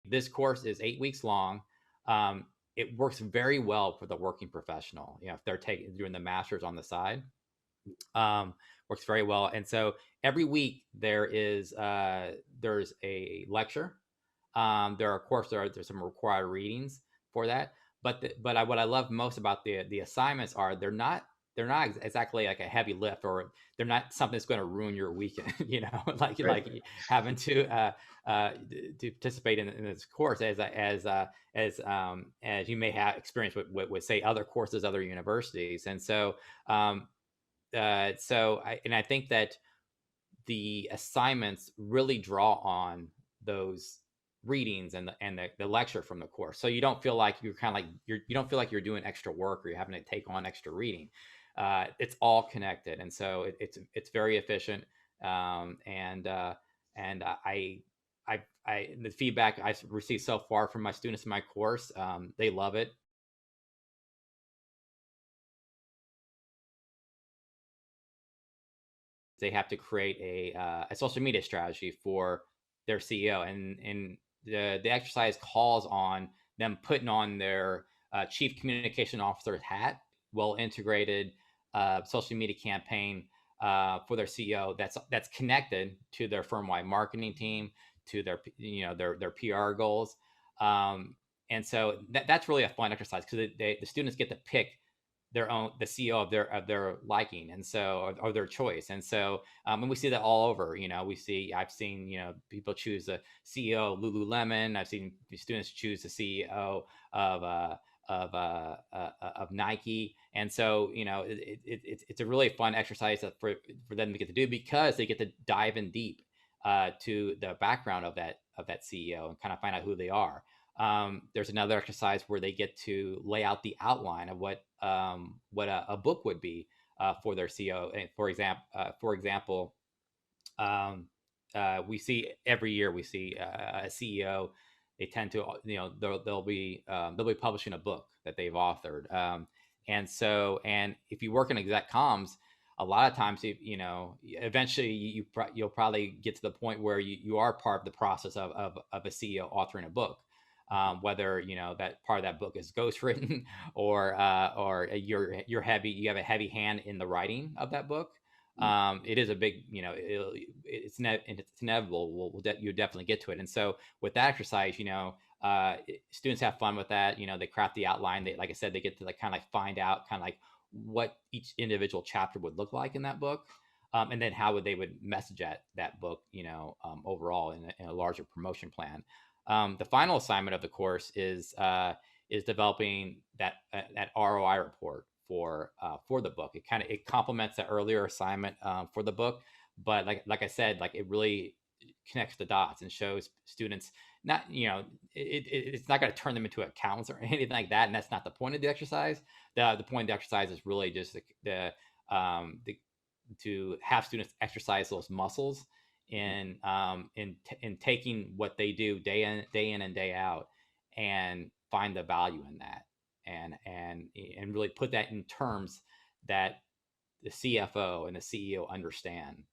This course is 8 weeks long. It works very well for the working professional. If they're doing the masters on the side, um, works very well. And so every week there's a lecture. There are, of course, there's some required readings for that. But what I love most about the assignments are they're not exactly like a heavy lift, or they're not something that's going to ruin your weekend. Right. Like having to participate in this course as you may have experience with say other courses, other universities. And I think that the assignments really draw on those readings and the lecture from the course, so you don't feel like you're kind of like you don't feel like you're doing extra work or you're having to take on extra reading. It's all connected, and so it's very efficient. Um, and uh, and I, I, I, the feedback I've received so far from my students in my course, they love it. They have to create a social media strategy for their CEO, and the exercise calls on them putting on their chief communication officer's hat, well integrated social media campaign for their CEO that's connected to their firm wide marketing team, to their PR goals. Um, and so that's really a fun exercise because the students get to pick the CEO of their liking, and so or their choice. And so and we see that all over. I've seen people choose the CEO of Lululemon. I've seen students choose the CEO of of Nike. And so it's a really fun exercise for them to get to do, because they get to dive in deep to the background of that CEO and kind of find out who they are. There's another exercise where they get to lay out the outline of what a book would be for their CEO. And for example, um, we see every year a CEO. They tend to they'll be publishing a book that they've authored. And if you work in exec comms, a lot of times, eventually you'll probably get to the point where you are part of the process of a CEO authoring a book. Whether that part of that book is ghostwritten or you have a heavy hand in the writing of that book. It is a big, it's inevitable. You definitely get to it. And so with that exercise, students have fun with that. They craft the outline. Like I said, they get to kind of like find out kind of like what each individual chapter would look like in that book. And then how they would message that book, overall in a larger promotion plan. The final assignment of the course is developing that ROI report for the book. It complements the earlier assignment for the book, but like I said, like it really connects the dots and shows students not it's not going to turn them into accountants or anything like that, and that's not the point of the exercise. The point of the exercise is really just the to have students exercise those muscles in taking what they do day in and day out, and find the value in that, and really put that in terms that the CFO and the CEO understand.